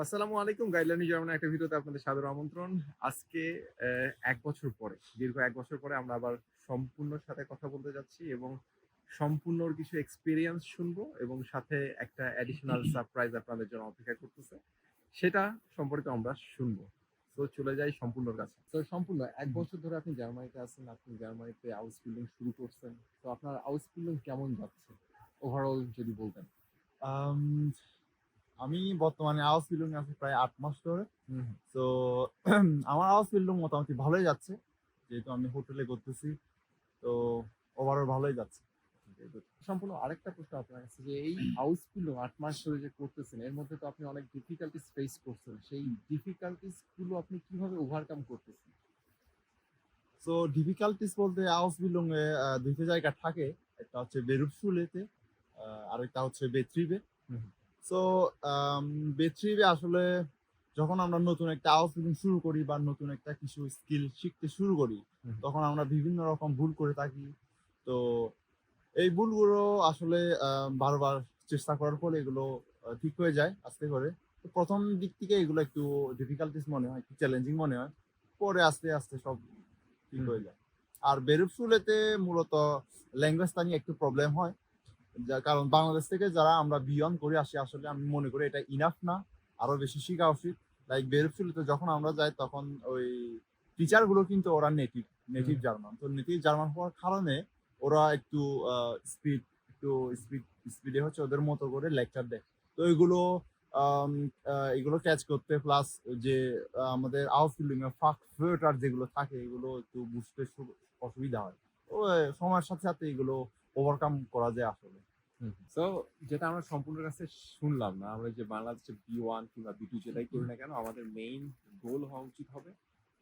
আসসালামু আলাইকুম। গাইডলাইন জার্মানির একটা ভিডিওতে আপনাদের সাদর আমন্ত্রণ। আজকে ১ বছর পরে, দীর্ঘ ১ বছর পরে আমরা আবার সম্পূর্ণর সাথে কথা বলতে যাচ্ছি এবং সম্পূর্ণর কিছু এক্সপেরিয়েন্স শুনবো এবং সাথে একটা অ্যাডিশনাল সারপ্রাইজ আপনাদের জন্য অপেক্ষা করতেছে। সেটা সম্পর্কে আমরা শুনবো। তো চলে যাই সম্পূর্ণর কাছে। তো সম্পূর্ণ ১ বছর ধরে আপনি জার্মানিতে আছেন। আপনি জার্মানিতে আউসবিল্ডিং শুরু করছেন। তো আপনার আউসবিল্ডিং কেমন যাচ্ছে? ওভারঅল যদি বলতেন। আম আমি বর্তমানে আউসবিল্ডিং আছি প্রায় ৮ মাস ধরে। হুম, হুম। তো আমার আউসবিল্ডিং মোটামুটি ভালোই যাচ্ছে। যেহেতু আমি হোটেলে করতেছি। তো ওভারঅল ভালোই যাচ্ছে। সম্পূর্ণ আরেকটা প্রশ্ন আপনার কাছে যে এই হাউস গুলো ৮ মাস ধরে যে করতেছেন এর মধ্যে তো আপনি অনেক ডিফিকাল্টিজ ফেস করছেন। সেই ডিফিকাল্টিজ গুলো আপনি কিভাবে ওভারকাম করতেছেন? সো ডিফিকাল্টিজ বলতে আউসবিল্ডিং এ ২ টা জায়গা থাকে। একটা হচ্ছে বেরুপশুলেতে, আরেকটা হচ্ছে বেত্রিবে। হুম, সো আম বেত্রিবে আসলে যখন আমরা নতুন একটা আউসবিল্ডিং শুরু করি বা নতুন একটা কিছু স্কিল শিখতে শুরু করি, হুম, তখন আমরা বিভিন্ন রকম ভুল করে থাকি। তো এই ভুলগুলো আসলে বারবার চেষ্টা করার পরে এগুলো ঠিক হয়ে যায় আস্তে করে। তো ১ম দিক থেকে এগুলো একটু ডিফিকাল্টিস মনে হয়, একটু চ্যালেঞ্জিং মনে হয়। পরে আস্তে, আস্তে সব ঠিক হুম, হয়ে হুম, যায়। আর বেরুপশুলেতে মূলত ল্যাঙ্গুয়েজটা নিয়ে একটু প্রবলেম হয়। যার কারণ বাংলাদেশ থেকে যারা আমরা বিয়ন্ড করে আসি আসলে আমি মনে করি এটা ইনাফ না। আরো বেশি শিখা উচিত। লাইক বেরুপশুলিতে যখন আমরা যাই তখন ওই টিচার গুলো কিন্তু ওরা নেটিভ, হুম, নেটিভ জার্মান। তো নেটিভ জার্মান হওয়ার কারণে ওরা একটু আ স্পিড একটু স্পিড স্পিডে হচ্ছে ওদের মতো করে লেকচার দেয়। তো এগুলো আম এগুলো ক্যাচ করতে প্লাস যে আমাদের আউটফিল্ডিং এর ওয়েটার যেগুলো থাকে এগুলো একটু বুঝতে অসুবিধা হয়। তো সময়ের সাথে, সাথে এগুলো ওভারকাম করা যায় আসলে। হুম। সো যেটা আমরা সম্পূর্ণের কাছে শুনলাম না, আমরা যে বাংলাদেশে B1 কিংবা B2 যেটাই করি না কেন আমাদের মেইন গোল হওয়া উচিত হবে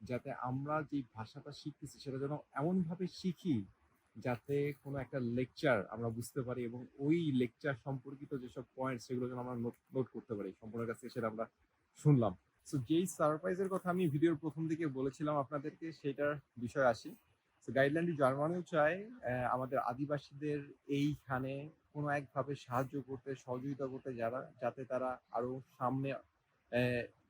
যাতে আমরা যেই ভাষাটা শিখতেছি সেটা যেন এমনভাবে শিখি যাতে কোনো একটা লেকচার আমরা বুঝতে পারি এবং ওই লেকচার সম্পর্কিত যেসব পয়েন্ট সেগুলো যেন আমরা নোট নোট করতে পারি। সম্পূর্ণের কাছ থেকে সেটা আমরা শুনলাম। সো যেই সারপ্রাইজের কথা আমি ভিডিওর ১ম দিকে বলেছিলাম আপনাদেরকে সেটার বিষয়ে আসি। সো গাইডলাইনটি জার্মানিও চায় আমাদের আদিবাসীদের এইখানে কোনো একভাবে সাহায্য করতে, সহযোগিতা করতে যাতে তারা আরো সামনে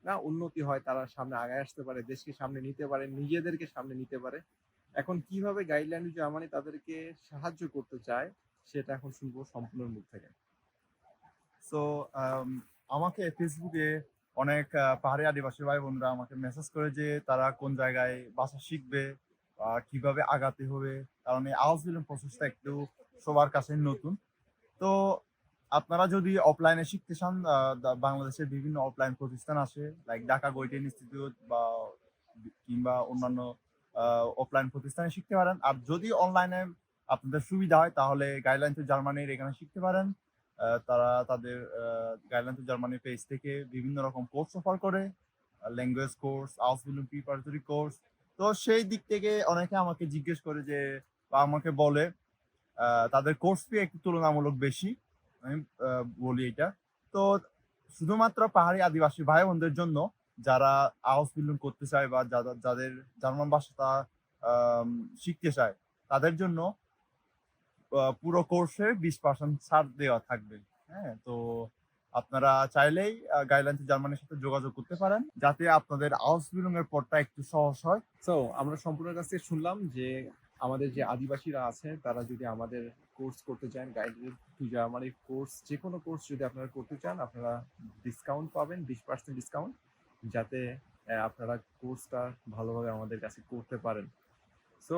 না উন্নতি হয়, তারা সামনে আগায় আসতে পারে, দেশকে সামনে নিতে পারে, নিজেদেরকে সামনে নিতে পারে। এখন কিভাবে গাইডলাইন জার্মানি তাদেরকে সাহায্য করতে চায় সেটা এখন শুনবো সম্পূর্ণর মুখ থেকে। সো আম আমাকে ফেসবুকে অনেক পাহাড়ি আদিবাসী ভাই-বোনরা আমাকে মেসেজ করে যে তারা কোন জায়গায় ভাষা শিখবে, কিভাবে আগাতে হবে। কারণ এই আউসবিল্ডিং প্রসেসটা একটু সবার কাছে নতুন। তো আপনারা যদি অফলাইনে শিখতে চান, বাংলাদেশের বিভিন্ন অফলাইন প্রতিষ্ঠান আছে। লাইক ঢাকা গোল্ডেন ইনস্টিটিউট বা কিংবা অন্যান্য আ অফলাইন প্রতিষ্ঠানে শিখতে পারেন। আর যদি অনলাইনে আপনাদের সুবিধা হয় তাহলে গাইডলাইন টু জার্মানির এখানে শিখতে পারেন। তারা তাদের গাইডলাইন টু জার্মানি পেজ থেকে বিভিন্ন রকম কোর্স অফার করে। ল্যাঙ্গুয়েজ কোর্স, আউসবিল্ডিং প্রিপারেটরি কোর্স। তো সেই দিক থেকে অনেকে আমাকে জিজ্ঞেস করে যে বা আমাকে বলে তাদের কোর্স ফি একটু তুলনামূলক বেশি। আমি আ বলি এইটা। তো শুধুমাত্র পাহাড়ি আদিবাসী ভাই-বোনদের জন্য যারা হাউস বিল্ডিং করতে চায় বা যাদের জার্মান ভাষাটা আম শিখতে চায়, তাদের জন্য পুরো কোর্সে ২০% ছাড় দেওয়া থাকবে। হ্যাঁ? তো আপনারা চাইলেই গাইডলাইন টু জার্মানির সাথে যোগাযোগ করতে পারেন। যাতে আপনাদের হাউস বিল্ডিং এর পথটা একটু সহজ হয়। সো আমরা সম্পূর্ণের কাছ থেকে শুনলাম যে আমাদের যে আদিবাসীরা আছে তারা যদি আমাদের কোর্স করতে চান গাইডেড টু জার্মানির কোর্স যে কোনো কোর্স যদি আপনারা করতে চান আপনারা ডিসকাউন্ট পাবেন ২০% ডিসকাউন্ট যাতে আপনারা কোর্সটা ভালোভাবে আমাদের কাছে করতে পারেন। সো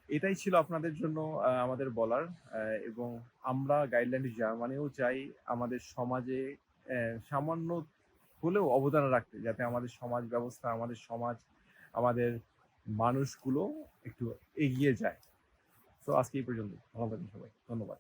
এটাই ছিল আপনাদের জন্য আমাদের বলার এবং আমরা গাইডলাইন জার্মানিও চাই আমাদের সমাজে সামান্য হলেও অবদান রাখতে যাতে আমাদের সমাজ ব্যবস্থা আমাদের সমাজ আমাদের মানুষগুলো একটু এগিয়ে যায়। সো আজকে এই পর্যন্ত। ভালো থাকবেন সবাই। ধন্যবাদ।